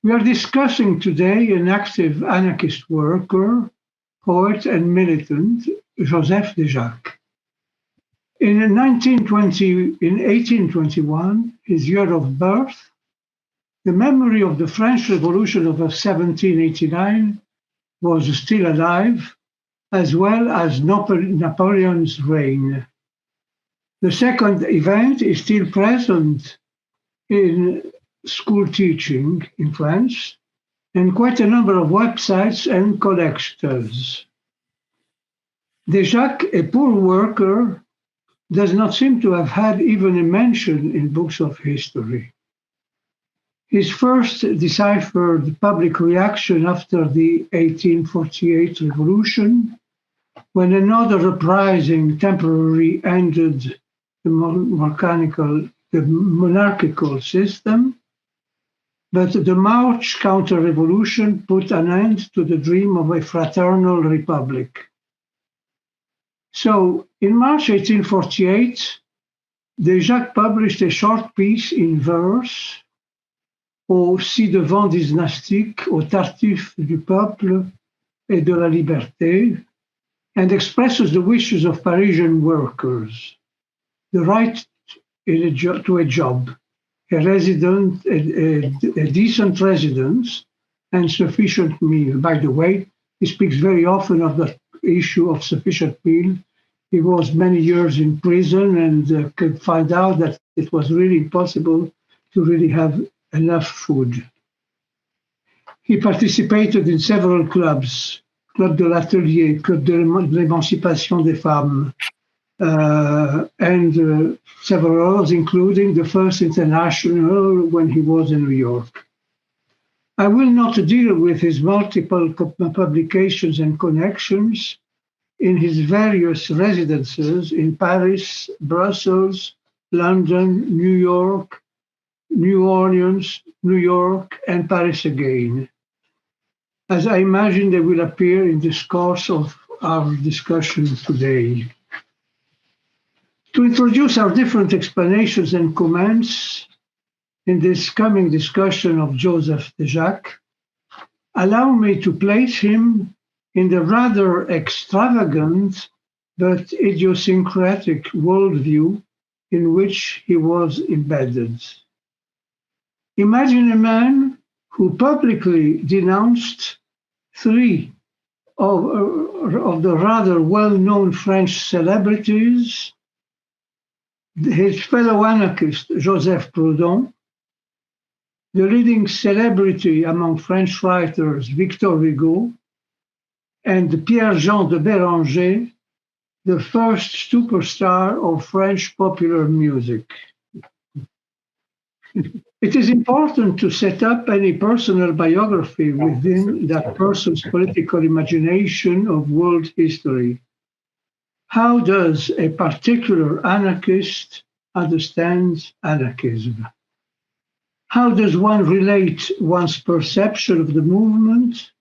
We are discussing today an active anarchist worker, poet and militant, Joseph Déjacque. In 1821, his year of birth, the memory of the French Revolution of 1789 was still alive, as well as Napoleon's reign. The second event is still present in school teaching in France, and quite a number of websites and collectors. Déjacque, a poor worker, does not seem to have had even a mention in books of history. His first deciphered public reaction after the 1848 revolution, when another uprising temporarily ended the monarchical system, but the March counter-revolution put an end to the dream of a fraternal republic. So, in March 1848, Déjacque published a short piece in verse, Au ci-devant dynastique, au tartif du peuple et de la liberté, and expresses the wishes of Parisian workers, the right to a job, a decent residence, and sufficient meal. By the way, he speaks very often of the issue of sufficient meal. He was many years in prison and could find out that it was really impossible to really have enough food. He participated in several clubs, Club de l'Atelier, Club de l'Émancipation des Femmes, and several others, including the First International when he was in New York. I will not deal with his multiple publications and connections in his various residences in Paris, Brussels, London, New York, New Orleans, New York, and Paris again, as I imagine they will appear in the course of our discussion today. To introduce our different explanations and comments in this coming discussion of Joseph Déjacque, allow me to place him in the rather extravagant but idiosyncratic worldview in which he was embedded. Imagine a man who publicly denounced three of the rather well-known French celebrities, his fellow anarchist Joseph Proudhon, the leading celebrity among French writers Victor Hugo, and Pierre-Jean de Béranger, the first superstar of French popular music. It is important to set up any personal biography within that person's political imagination of world history. How does a particular anarchist understand anarchism? How does one relate one's perception of the movement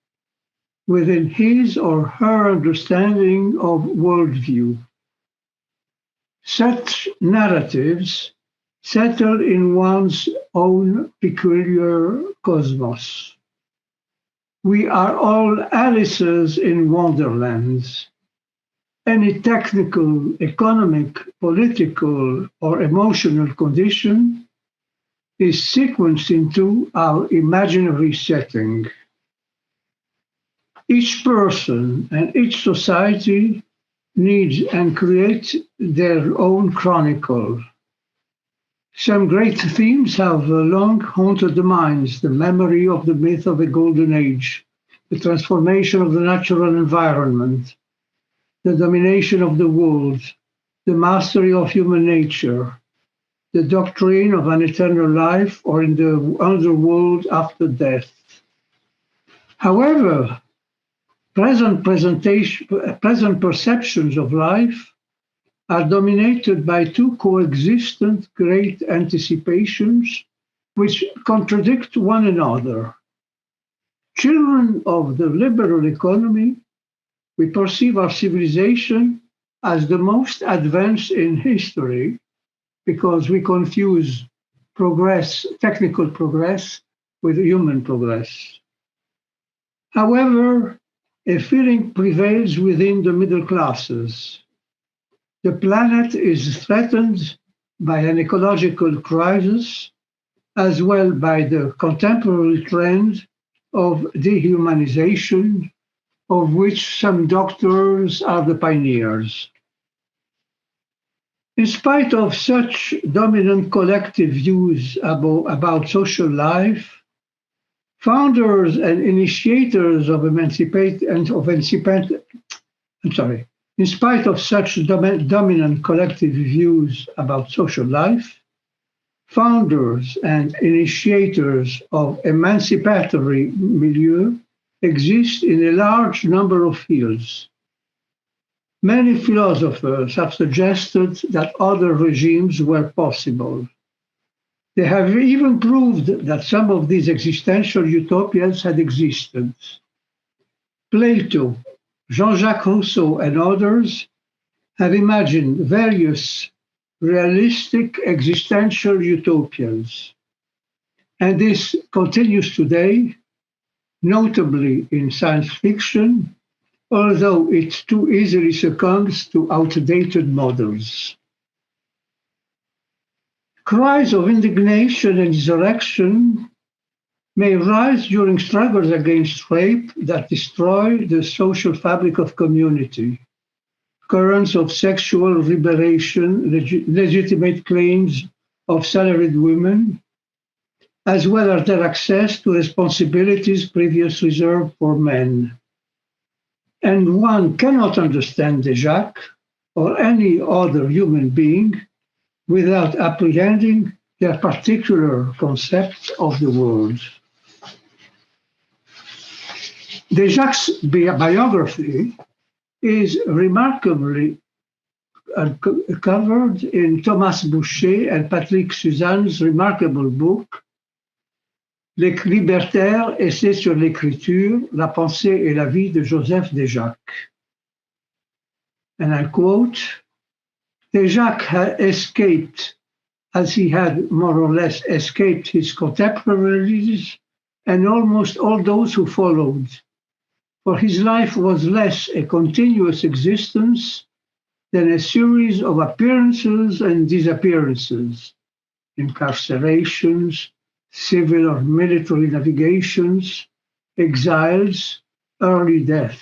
within his or her understanding of worldview? Such narratives settle in one's own peculiar cosmos. We are all Alices in Wonderlands. Any technical, economic, political, or emotional condition is sequenced into our imaginary setting. Each person and each society needs and creates their own chronicle. Some great themes have long haunted the minds: the memory of the myth of a golden age, the transformation of the natural environment, the domination of the world, the mastery of human nature, the doctrine of an eternal life or in the underworld after death. However, present perceptions of life are dominated by two coexistent great anticipations which contradict one another. Children of the liberal economy, we perceive our civilization as the most advanced in history because we confuse progress, technical progress, with human progress. However, a feeling prevails within the middle classes. The planet is threatened by an ecological crisis, as well by the contemporary trend of dehumanization, of which some doctors are the pioneers. In spite of such dominant collective views about social life, founders and initiators of in spite of such dominant collective views about social life, founders and initiators of emancipatory milieu exist in a large number of fields. Many philosophers have suggested that other regimes were possible. They have even proved that some of these existential utopias had existed. Plato, Jean-Jacques Rousseau, and others have imagined various realistic existential utopias. And this continues today, notably in science fiction, although it too easily succumbs to outdated models. Cries of indignation and insurrection may rise during struggles against rape that destroy the social fabric of community. Currents of sexual liberation, legitimate claims of salaried women, as well as their access to responsibilities previously reserved for men. And one cannot understand Déjacque or any other human being without apprehending their particular concept of the world. Déjacque's biography is remarkably covered in Thomas Boucher and Patrick Suzanne's remarkable book, Les libertaires, essais sur l'écriture, la pensée et la vie de Joseph Déjacque. And I quote, Déjacque had escaped as he had more or less escaped his contemporaries and almost all those who followed. For his life was less a continuous existence than a series of appearances and disappearances, incarcerations, civil or military navigations, exiles, early death.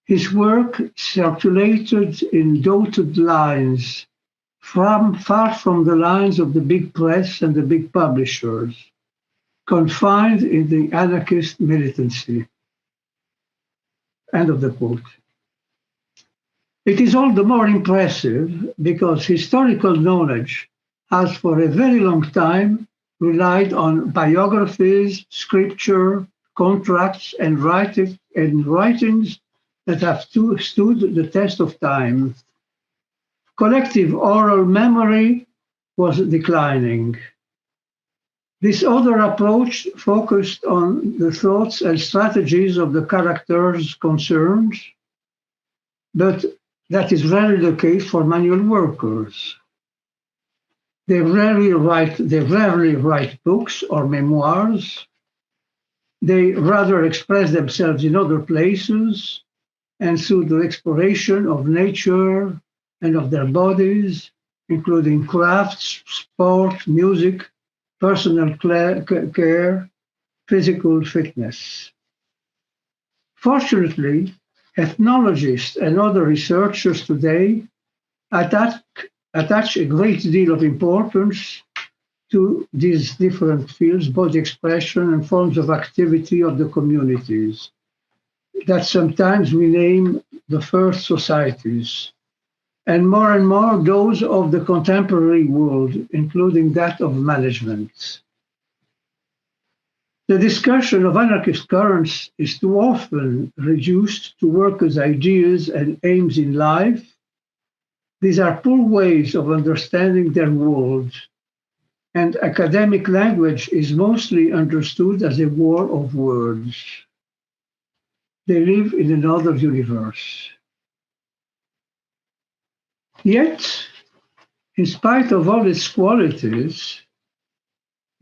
His work circulated in dotted lines, far from the lines of the big press and the big publishers, confined in the anarchist militancy. End of the quote. It is all the more impressive because historical knowledge has for a very long time relied on biographies, scripture, contracts, and writings that have stood the test of time. Collective oral memory was declining. This other approach focused on the thoughts and strategies of the characters concerned, but that is rarely the case for manual workers. They rarely write books or memoirs. They rather express themselves in other places and through the exploration of nature and of their bodies, including crafts, sport, music, personal care, physical fitness. Fortunately, ethnologists and other researchers today attach a great deal of importance to these different fields, both expression and forms of activity of the communities that sometimes we name the first societies, and more those of the contemporary world, including that of management. The discussion of anarchist currents is too often reduced to workers' ideas and aims in life. These are poor ways of understanding their world, and academic language is mostly understood as a war of words. They live in another universe. Yet, in spite of all its qualities,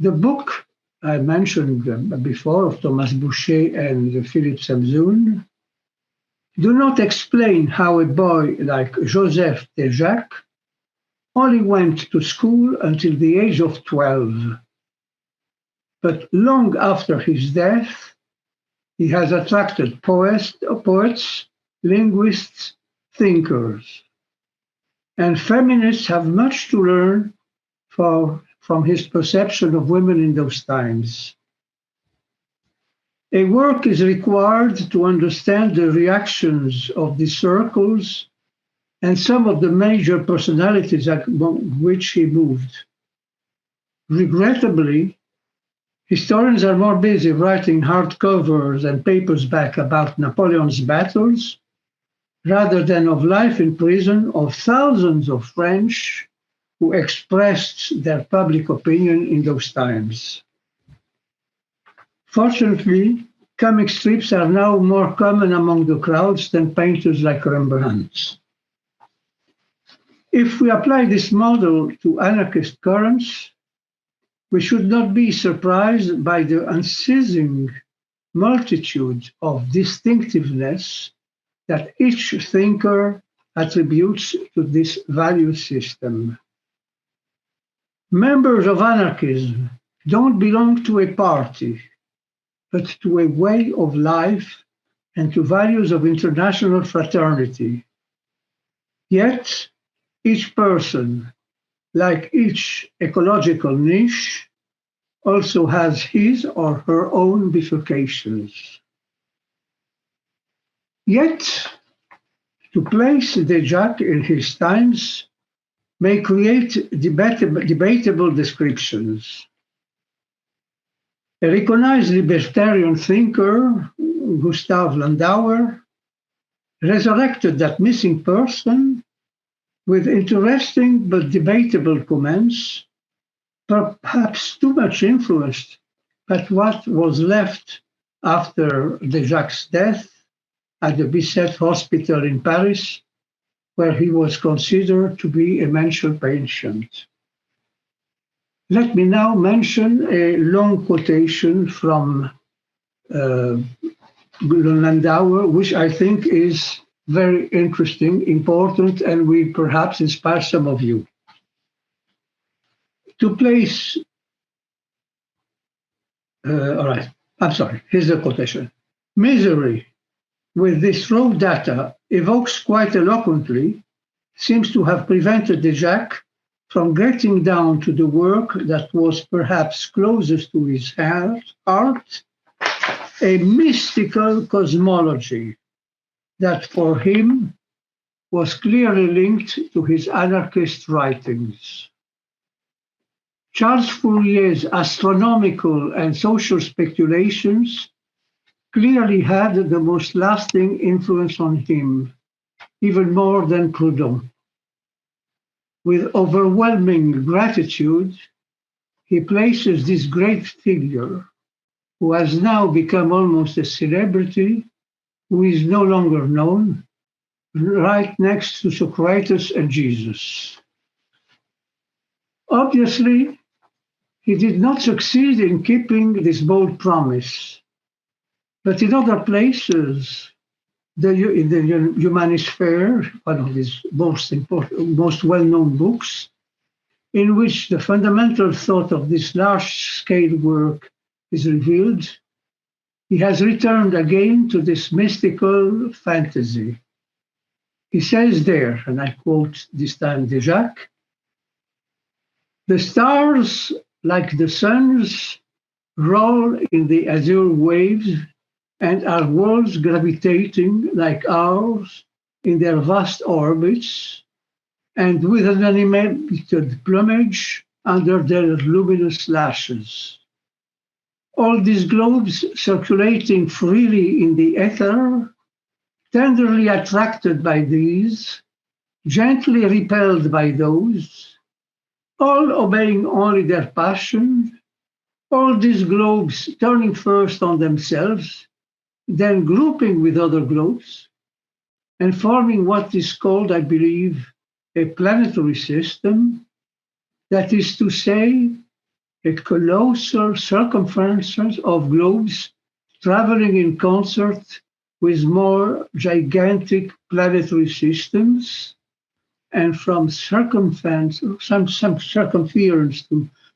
the book I mentioned before of Thomas Boucher and Philippe Samsoon do not explain how a boy like Joseph Déjacque only went to school until the age of 12. But long after his death, he has attracted poets, linguists, thinkers. And feminists have much to learn from his perception of women in those times. A work is required to understand the reactions of the circles and some of the major personalities among which he moved. Regrettably, historians are more busy writing hardcovers and papers back about Napoleon's battles rather than of life in prison of thousands of French who expressed their public opinion in those times. Fortunately, comic strips are now more common among the crowds than painters like Rembrandt. If we apply this model to anarchist currents, we should not be surprised by the unceasing multitude of distinctiveness that each thinker attributes to this value system. Members of anarchism don't belong to a party, but to a way of life and to values of international fraternity. Yet, each person, like each ecological niche, also has his or her own bifurcations. Yet, to place Déjacque in his times may create debatable descriptions. A recognized libertarian thinker, Gustav Landauer, resurrected that missing person with interesting but debatable comments, perhaps too much influenced by what was left after Déjacque's death at the Bicêtre Hospital in Paris, where he was considered to be a mental patient. Let me now mention a long quotation from Landauer, which I think is very interesting, important, and will perhaps inspire some of you. To place, all right, I'm sorry, here's the quotation. Misery, with this raw data, evokes quite eloquently, seems to have prevented Déjacque from getting down to the work that was perhaps closest to his heart, a mystical cosmology that for him was clearly linked to his anarchist writings. Charles Fourier's astronomical and social speculations clearly had the most lasting influence on him, even more than Proudhon. With overwhelming gratitude, he places this great figure, who has now become almost a celebrity, who is no longer known, right next to Socrates and Jesus. Obviously, he did not succeed in keeping this bold promise, but in other places, in the Humanist Fair, one of his most well-known books, in which the fundamental thought of this large-scale work is revealed, he has returned again to this mystical fantasy. He says there, and I quote this time Déjacque, "The stars, like the suns, roll in the azure waves and are worlds gravitating like ours in their vast orbits and with an animated plumage under their luminous lashes. All these globes circulating freely in the ether, tenderly attracted by these, gently repelled by those, all obeying only their passion, all these globes turning first on themselves, then grouping with other globes, and forming what is called, I believe, a planetary system, that is to say, a colossal circumference of globes traveling in concert with more gigantic planetary systems, and from circumference to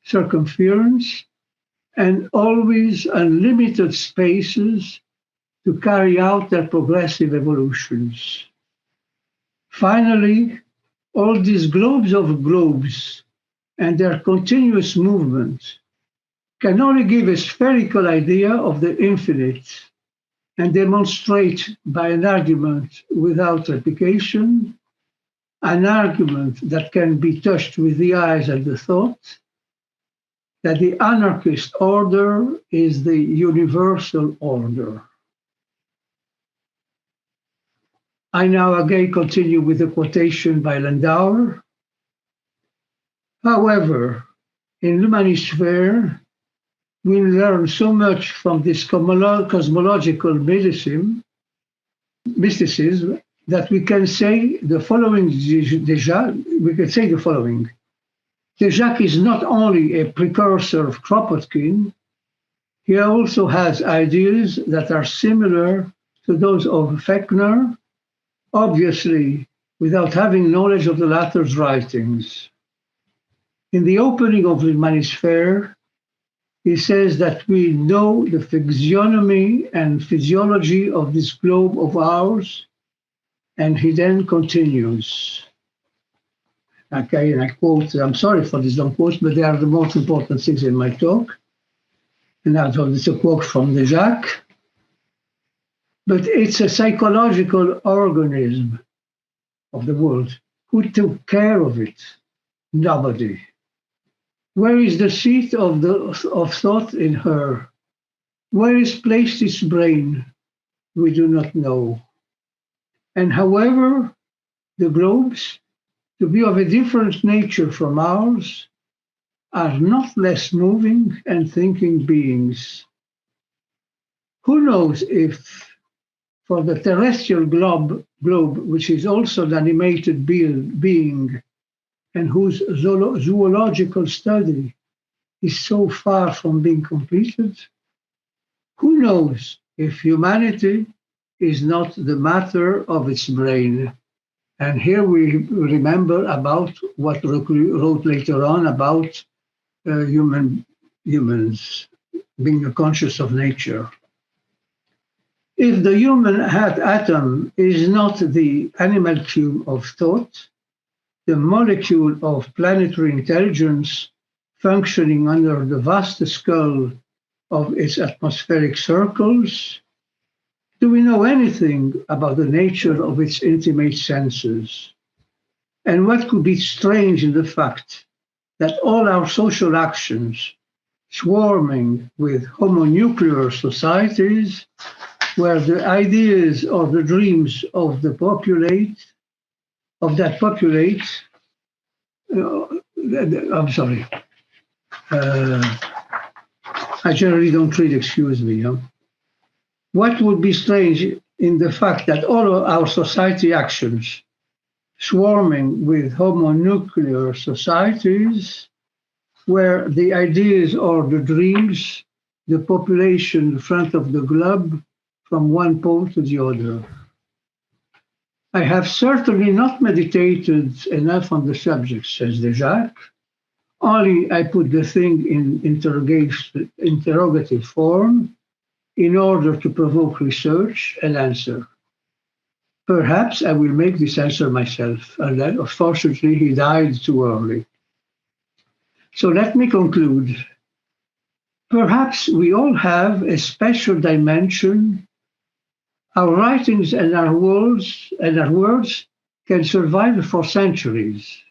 circumference, and always unlimited spaces to carry out their progressive evolutions. Finally, all these globes of globes and their continuous movement can only give a spherical idea of the infinite and demonstrate by an argument without replication, an argument that can be touched with the eyes and the thought, that the anarchist order is the universal order. I now again continue with a quotation by Landauer. However, in L'Humanisphère, we learn so much from this cosmological mysticism that we can say the following. Déjacque is not only a precursor of Kropotkin, he also has ideas that are similar to those of Fechner, obviously without having knowledge of the latter's writings. In the opening of L'Humanisphère, he says that we know the physiognomy and physiology of this globe of ours, and he then continues. Okay, and I quote, I'm sorry for these long quotes, but they are the most important things in my talk. And I thought it's a quote from Déjacque. But it's a psychological organism of the world. Who took care of it? Nobody. Where is the seat of thought in her? Where is placed its brain? We do not know. And however, the globes, to be of a different nature from ours, are not less moving and thinking beings. Who knows if, for the terrestrial globe, which is also an animated being, and whose zoological study is so far from being completed, who knows if humanity is not the matter of its brain? And here we remember about what wrote later on about humans being conscious of nature. If the human atom is not the animalcule of thought, the molecule of planetary intelligence functioning under the vast skull of its atmospheric circles, do we know anything about the nature of its intimate senses? And what could be strange in the fact that all our social actions, swarming with homonuclear societies, where the ideas or the dreams of that populate, I'm sorry. I generally don't read, excuse me. What would be strange in the fact that all of our society actions, swarming with homonuclear societies, where the ideas or the dreams, the population in front of the globe, from one pole to the other. I have certainly not meditated enough on the subject, says Déjacque. Only I put the thing in interrogative form in order to provoke research and answer. Perhaps I will make this answer myself, and then, unfortunately, he died too early. So let me conclude. Perhaps we all have a special dimension. Our writings and our words can survive for centuries,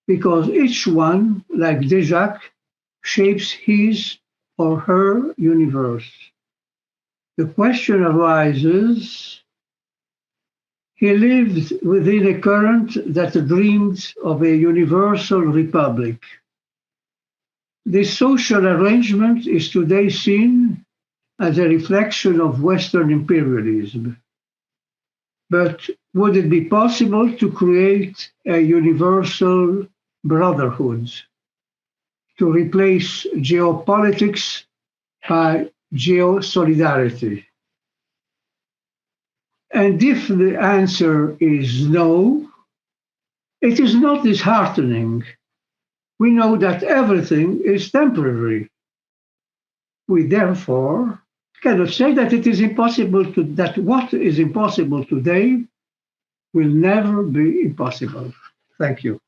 because each one, like Déjacque, shapes his or her universe. The question arises, he lived within a current that dreamed of a universal republic. This social arrangement is today seen as a reflection of Western imperialism. But would it be possible to create a universal brotherhood? to replace geopolitics by geosolidarity? And if the answer is no, it is not disheartening. We know that everything is temporary. We therefore cannot say that it is impossible to, that what is impossible today will never be impossible. Thank you.